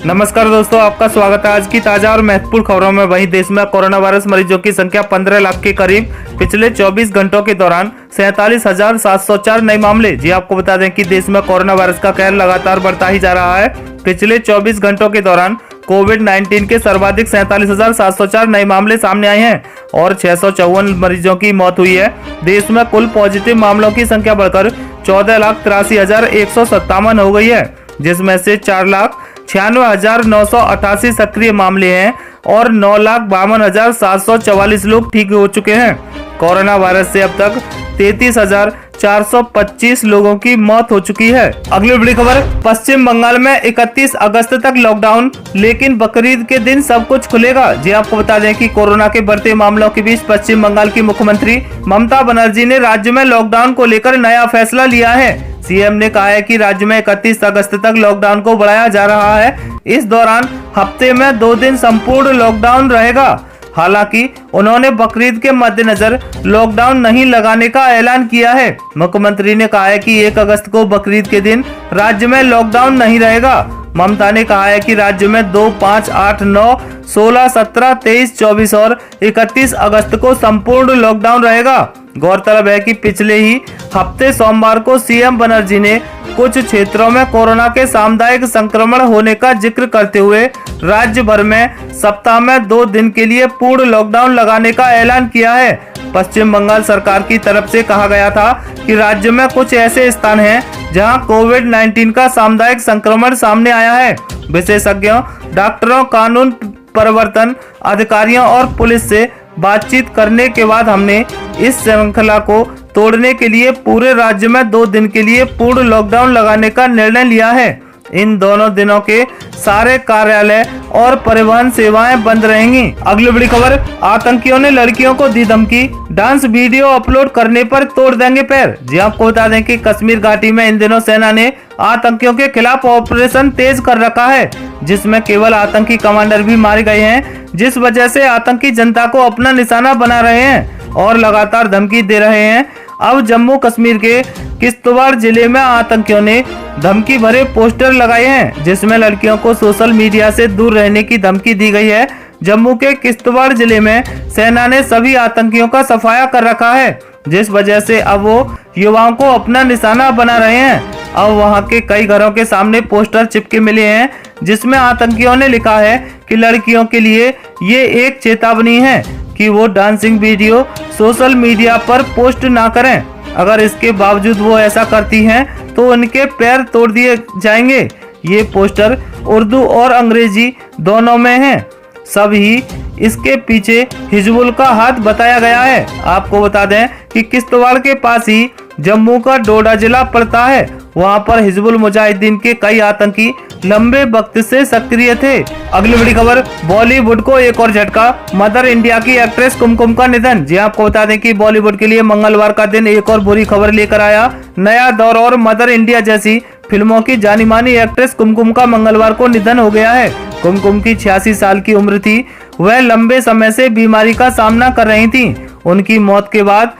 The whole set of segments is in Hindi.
नमस्कार दोस्तों, आपका स्वागत है आज की ताजा और महत्वपूर्ण खबरों में। वहीं देश में कोरोना वायरस मरीजों की संख्या 15 लाख के करीब। पिछले 24 घंटों के दौरान 47,704 नए मामले। जी आपको बता दें कि देश में कोरोना वायरस का कहर लगातार बढ़ता ही जा रहा है। पिछले 24 घंटों के दौरान कोविड-19 के सर्वाधिक 47,704 नए मामले सामने आए हैं और 654 मरीजों की मौत हुई है। देश में कुल पॉजिटिव मामलों की संख्या बढ़कर 14,83,157 हो गई है, जिसमें से 4,96,988 सक्रिय मामले हैं और 9,52,744 लोग ठीक हो चुके हैं। कोरोना वायरस से अब तक 33,425 लोगों की मौत हो चुकी है। अगली बड़ी खबर, पश्चिम बंगाल में 31 अगस्त तक लॉकडाउन, लेकिन बकरीद के दिन सब कुछ खुलेगा। जी आपको बता दें कि कोरोना के बढ़ते मामलों के बीच पश्चिम बंगाल की मुख्यमंत्री ममता बनर्जी ने राज्य में लॉकडाउन को लेकर नया फैसला लिया है। सीएम ने कहा है कि राज्य में 31 अगस्त तक लॉकडाउन को बढ़ाया जा रहा है। इस दौरान हफ्ते में 2 दिन संपूर्ण लॉकडाउन रहेगा। हालांकि उन्होंने बकरीद के मद्देनजर लॉकडाउन नहीं लगाने का ऐलान किया है। मुख्यमंत्री ने कहा है कि 1 अगस्त को बकरीद के दिन राज्य में लॉकडाउन नहीं रहेगा। ममता ने कहा है कि राज्य में 2, 5, 8, 9, 16, 17, 23, 24 और 31 अगस्त को संपूर्ण लॉकडाउन रहेगा। गौरतलब है कि पिछले ही हफ्ते सोमवार को सीएम बनर्जी ने कुछ क्षेत्रों में कोरोना के सामुदायिक संक्रमण होने का जिक्र करते हुए राज्य भर में सप्ताह में 2 दिन के लिए पूर्ण लॉकडाउन लगाने का ऐलान किया है। पश्चिम बंगाल सरकार की तरफ से कहा गया था कि राज्य में कुछ ऐसे स्थान हैं जहां कोविड-19 का सामुदायिक संक्रमण सामने आया है। विशेषज्ञों, डॉक्टरों, कानून प्रवर्तन अधिकारियों और पुलिस से बातचीत करने के बाद हमने इस श्रृंखला को तोड़ने के लिए पूरे राज्य में 2 दिन के लिए पूर्ण लॉकडाउन लगाने का निर्णय लिया है। इन दोनों दिनों के सारे कार्यालय और परिवहन सेवाएं बंद रहेंगी। अगली बड़ी खबर, आतंकियों ने लड़कियों को दी धमकी, डांस वीडियो अपलोड करने पर तोड़ देंगे पैर। जी आपको बता दें कि कश्मीर घाटी में इन दिनों सेना ने आतंकियों के खिलाफ ऑपरेशन तेज कर रखा है, जिसमें केवल आतंकी कमांडर भी मारे गए हैं, जिस वजह से आतंकी जनता को अपना निशाना बना रहे हैं और लगातार धमकी दे रहे हैं। अब जम्मू कश्मीर के किश्तवाड़ जिले में आतंकियों ने धमकी भरे पोस्टर लगाए हैं, जिसमें लड़कियों को सोशल मीडिया से दूर रहने की धमकी दी गई है। जम्मू के किश्तवाड़ जिले में सेना ने सभी आतंकियों का सफाया कर रखा है, जिस वजह से अब वो युवाओं को अपना निशाना बना रहे हैं। अब वहां के कई घरों के सामने पोस्टर चिपके मिले हैं, जिसमें आतंकियों ने लिखा है कि लड़कियों के लिए ये एक चेतावनी है कि वो डांसिंग वीडियो सोशल मीडिया पर पोस्ट ना करें। अगर इसके बावजूद वो ऐसा करती हैं तो उनके पैर तोड़ दिए जाएंगे। ये पोस्टर उर्दू और अंग्रेजी दोनों में हैं। सभी इसके पीछे हिजबुल का हाथ बताया गया है। आपको बता दें कि किश्तवाड़ के पास ही जम्मू का डोडा जिला पड़ता है। वहां पर हिजबुल मुजाहिदीन के कई आतंकी लंबे वक्त से सक्रिय थे। अगली बड़ी खबर, बॉलीवुड को एक और झटका, मदर इंडिया की एक्ट्रेस कुमकुम का निधन। जी आपको बता दें कि बॉलीवुड के लिए मंगलवार का दिन एक और बुरी खबर लेकर आया। नया दौर और मदर इंडिया जैसी फिल्मों की जानी मानी एक्ट्रेस कुमकुम का मंगलवार को निधन हो गया है। कुमकुम की 86 साल की उम्र थी। वह लंबे समय से बीमारी का सामना कर रही थी। उनकी मौत के बाद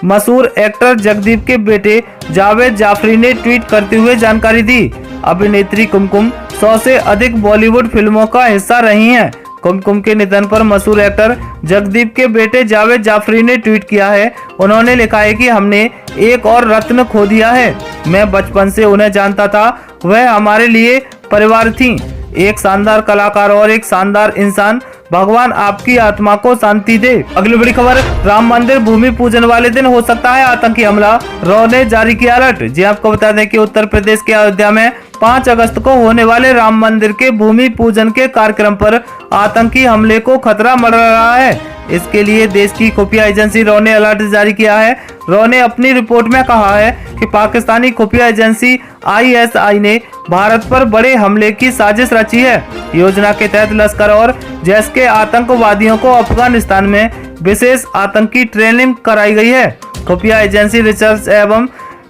मशहूर एक्टर जगदीप के बेटे जावेद जाफरी ने ट्वीट करते हुए जानकारी दी। अभिनेत्री कुमकुम 100 से अधिक बॉलीवुड फिल्मों का हिस्सा रही हैं। कुमकुम के निधन पर मशहूर एक्टर जगदीप के बेटे जावेद जाफरी ने ट्वीट किया है। उन्होंने लिखा है कि हमने एक और रत्न खो दिया है। मैं बचपन से उन्हें जानता था, वह हमारे लिए परिवार थी, एक शानदार कलाकार और एक शानदार इंसान। भगवान आपकी आत्मा को शांति दे। अगली बड़ी खबर, राम मंदिर भूमि पूजन वाले दिन हो सकता है आतंकी हमला, रॉ ने जारी किया अलर्ट। जी आपको बता दें कि उत्तर प्रदेश के अयोध्या में 5 अगस्त को होने वाले राम मंदिर के भूमि पूजन के कार्यक्रम पर आतंकी हमले को खतरा मंडरा रहा है। इसके लिए देश की खुफिया एजेंसी रॉ ने अलर्ट जारी किया है। रॉ ने अपनी रिपोर्ट में कहा है कि पाकिस्तानी खुफिया एजेंसी ISI ने भारत पर बड़े हमले की साजिश रची है। योजना के तहत लश्कर और जैश के आतंकवादियों को अफगानिस्तान में विशेष आतंकी ट्रेनिंग कराई गई है। खुफिया एजेंसी रिसर्च एवं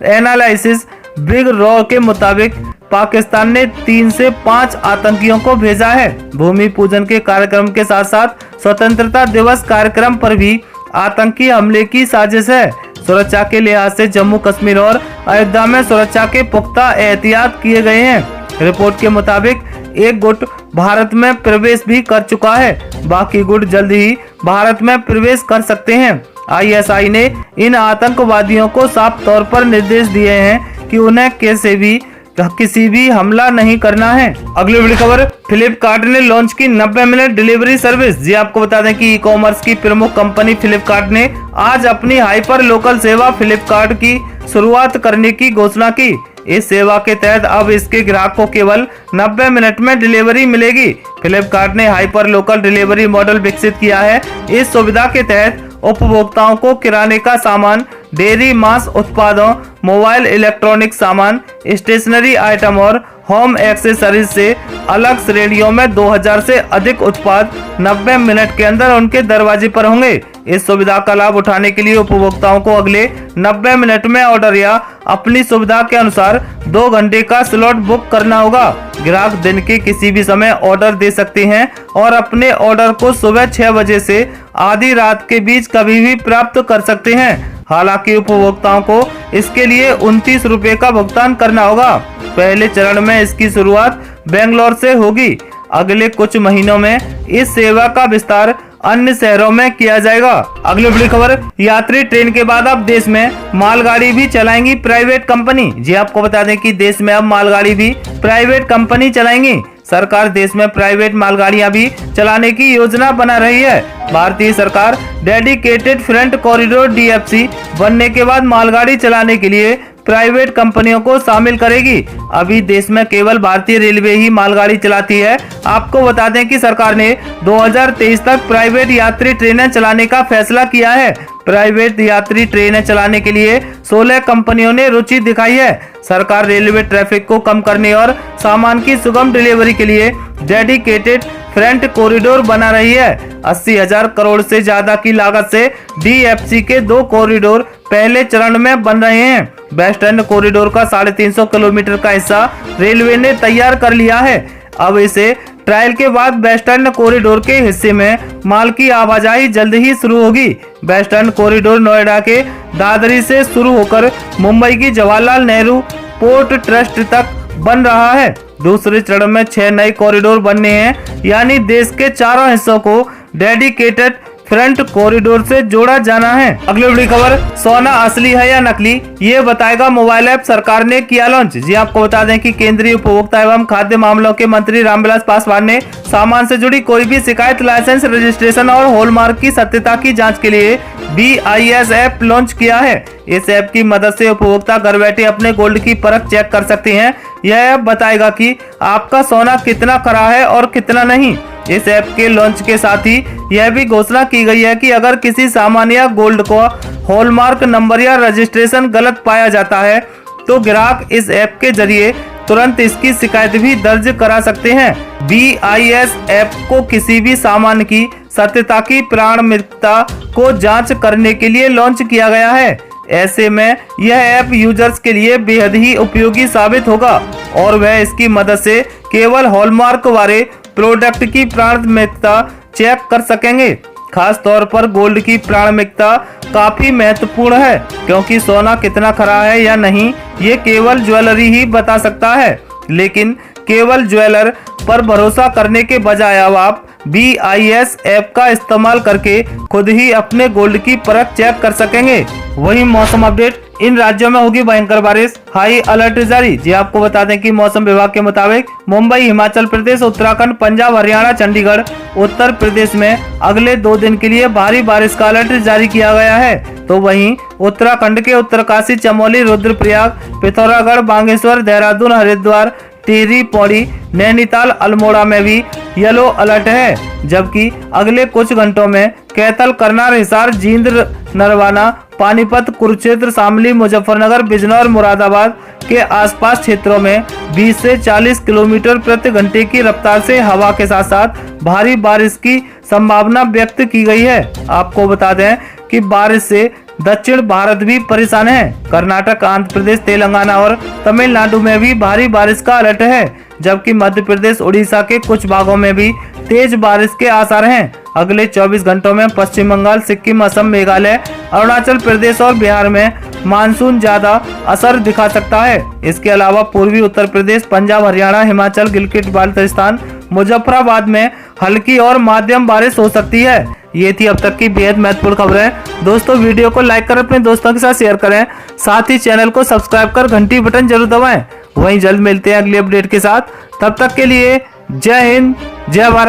एनालिसिस बिग रॉ के मुताबिक पाकिस्तान ने 3 से 5 आतंकियों को भेजा है। भूमि पूजन के कार्यक्रम के साथ साथ स्वतंत्रता दिवस कार्यक्रम पर भी आतंकी हमले की साजिश है। सुरक्षा के लिहाज से जम्मू कश्मीर और अयोध्या में सुरक्षा के पुख्ता एहतियात किए गए हैं। रिपोर्ट के मुताबिक एक गुट भारत में प्रवेश भी कर चुका है। बाकी गुट जल्द ही भारत में प्रवेश कर सकते हैं। आईएसआई ने इन आतंकवादियों को साफ तौर पर निर्देश दिए हैं कि उन्हें किसी भी हमला नहीं करना है। अगली बड़ी खबर, फ्लिपकार्ट ने लॉन्च की 90 मिनट डिलीवरी सर्विस। जी आपको बता दें कि ई कॉमर्स की प्रमुख कंपनी फ्लिपकार्ट ने आज अपनी हाइपर लोकल सेवा फ्लिपकार्ट की शुरुआत करने की घोषणा की। इस सेवा के तहत अब इसके ग्राहक को केवल 90 मिनट में डिलीवरी मिलेगी। फ्लिपकार्ट ने हाइपर लोकल डिलीवरी मॉडल विकसित किया है। इस सुविधा के तहत उपभोक्ताओं को किराने का सामान, डेयरी मांस उत्पादों, मोबाइल इलेक्ट्रॉनिक सामान, स्टेशनरी आइटम और होम एक्सेसरीज से अलग श्रेणियों में 2000 से अधिक उत्पाद 90 मिनट के अंदर उनके दरवाजे पर होंगे। इस सुविधा का लाभ उठाने के लिए उपभोक्ताओं को अगले 90 मिनट में ऑर्डर या अपनी सुविधा के अनुसार 2 घंटे का स्लॉट बुक करना होगा। ग्राहक दिन के किसी भी समय ऑर्डर दे सकते हैं और अपने ऑर्डर को सुबह 6 बजे से आधी रात के बीच कभी भी प्राप्त कर सकते हैं। हालांकि उपभोक्ताओं को इसके लिए 29 रुपए का भुगतान करना होगा। पहले चरण में इसकी शुरुआत बेंगलोर से होगी। अगले कुछ महीनों में इस सेवा का विस्तार अन्य शहरों में किया जाएगा। अगली बड़ी खबर, यात्री ट्रेन के बाद अब देश में मालगाड़ी भी चलाएंगी प्राइवेट कंपनी। जी आपको बता दें कि देश में अब मालगाड़ी भी प्राइवेट कंपनी चलाएंगी। सरकार देश में प्राइवेट मालगाड़ियां भी चलाने की योजना बना रही है। भारतीय सरकार डेडिकेटेड फ्रेट कॉरिडोर डीएफसी बनने के बाद मालगाड़ी चलाने के लिए प्राइवेट कंपनियों को शामिल करेगी। अभी देश में केवल भारतीय रेलवे ही मालगाड़ी चलाती है। आपको बता दें कि सरकार ने 2023 तक प्राइवेट यात्री ट्रेनें चलाने का फैसला किया है। प्राइवेट यात्री ट्रेनें चलाने के लिए 16 कंपनियों ने रुचि दिखाई है। सरकार रेलवे ट्रैफिक को कम करने और सामान की सुगम डिलीवरी के लिए डेडिकेटेड फ्रेट कॉरिडोर बना रही है। 80,000 करोड़ से ज्यादा की लागत से डीएफसी के 2 कॉरिडोर पहले चरण में बन रहे हैं। वेस्टर्न कॉरिडोर का 350 किलोमीटर का हिस्सा रेलवे ने तैयार कर लिया है। अब इसे ट्रायल के बाद वेस्टर्न कॉरिडोर के हिस्से में माल की आवाजाही जल्द ही शुरू होगी। वेस्टर्न कॉरिडोर नोएडा के दादरी से शुरू होकर मुंबई की जवाहरलाल नेहरू पोर्ट ट्रस्ट तक बन रहा है। दूसरे चरण में 6 नए कॉरिडोर बनने हैं, यानी देश के चारों हिस्सों को डेडिकेटेड फ्रंट कॉरिडोर से जोड़ा जाना है। अगली बड़ी खबर, सोना असली है या नकली, ये बताएगा मोबाइल ऐप, सरकार ने किया लॉन्च। जी आपको बता दें कि केंद्रीय उपभोक्ता एवं खाद्य मामलों के मंत्री रामविलास पासवान ने सामान से जुड़ी कोई भी शिकायत, लाइसेंस, रजिस्ट्रेशन और हॉलमार्क की सत्यता की जांच के लिए BIS ऐप लॉन्च किया है। इस ऐप की मदद से उपभोक्ता घर बैठे अपने गोल्ड की परख चेक कर सकते हैं। यह ऐप बताएगा कि आपका सोना कितना खरा है और कितना नहीं। इस ऐप के लॉन्च के साथ ही यह भी घोषणा की गई है कि अगर किसी सामान या गोल्ड को हॉलमार्क नंबर या रजिस्ट्रेशन गलत पाया जाता है तो ग्राहक इस ऐप के जरिए तुरंत इसकी शिकायत भी दर्ज करा सकते हैं। BIS ऐप को किसी भी सामान की सत्यता की प्रामाणिकता को जांच करने के लिए लॉन्च किया गया है। ऐसे में यह ऐप यूजर्स के लिए बेहद ही उपयोगी साबित होगा और वह इसकी मदद से केवल हॉलमार्क वाले प्रोडक्ट की प्रामाणिकता चेक कर सकेंगे। खास तौर पर गोल्ड की प्रामाणिकता काफी महत्वपूर्ण है, क्योंकि सोना कितना खरा है या नहीं ये केवल ज्वेलरी ही बता सकता है। लेकिन केवल ज्वेलर पर भरोसा करने के बजाय अब आप BIS ऐप का इस्तेमाल करके खुद ही अपने गोल्ड की परख चेक कर सकेंगे। वहीं मौसम अपडेट, इन राज्यों में होगी भयंकर बारिश, हाई अलर्ट जारी। जी आपको बता दें कि मौसम विभाग के मुताबिक मुंबई, हिमाचल प्रदेश, उत्तराखंड, पंजाब, हरियाणा, चंडीगढ़, उत्तर प्रदेश में अगले 2 दिन के लिए भारी बारिश का अलर्ट जारी किया गया है। तो वहीं उत्तराखंड के उत्तरकाशी, चमोली, रुद्रप्रयाग, पिथौरागढ़, बागेश्वर, देहरादून, हरिद्वार, टिहरी, पौड़ी, नैनीताल, अल्मोड़ा में भी येलो अलर्ट है। जबकि अगले कुछ घंटों में कैथल, करनाल, हिसार, जींद, नरवाना, पानीपत, कुरुक्षेत्र, शामली, मुजफ्फरनगर, बिजनौर, मुरादाबाद के आसपास क्षेत्रों में 20 से 40 किलोमीटर प्रति घंटे की रफ्तार से हवा के साथ साथ भारी बारिश की संभावना व्यक्त की गई है। आपको बता दें कि बारिश से दक्षिण भारत भी परेशान है। कर्नाटक, आंध्र प्रदेश, तेलंगाना और तमिलनाडु में भी भारी बारिश का अलर्ट है, जबकि मध्य प्रदेश, उड़ीसा के कुछ भागों में भी तेज बारिश के आसार हैं। अगले 24 घंटों में पश्चिम बंगाल, सिक्किम, असम, मेघालय, अरुणाचल प्रदेश और बिहार में मानसून ज्यादा असर दिखा सकता है। इसके अलावा पूर्वी उत्तर प्रदेश, पंजाब, हरियाणा, हिमाचल, गिलगित बाल्टिस्तान, मुजफ्फराबाद में हल्की और माध्यम बारिश हो सकती है। ये थी अब तक की बेहद महत्वपूर्ण खबरें। दोस्तों, वीडियो को लाइक कर अपने दोस्तों के साथ शेयर करें, साथ ही चैनल को सब्सक्राइब कर घंटी बटन जरूर दबाएं। वहीं जल्द मिलते हैं अगली अपडेट के साथ। तब तक के लिए जय हिंद, जय भारत।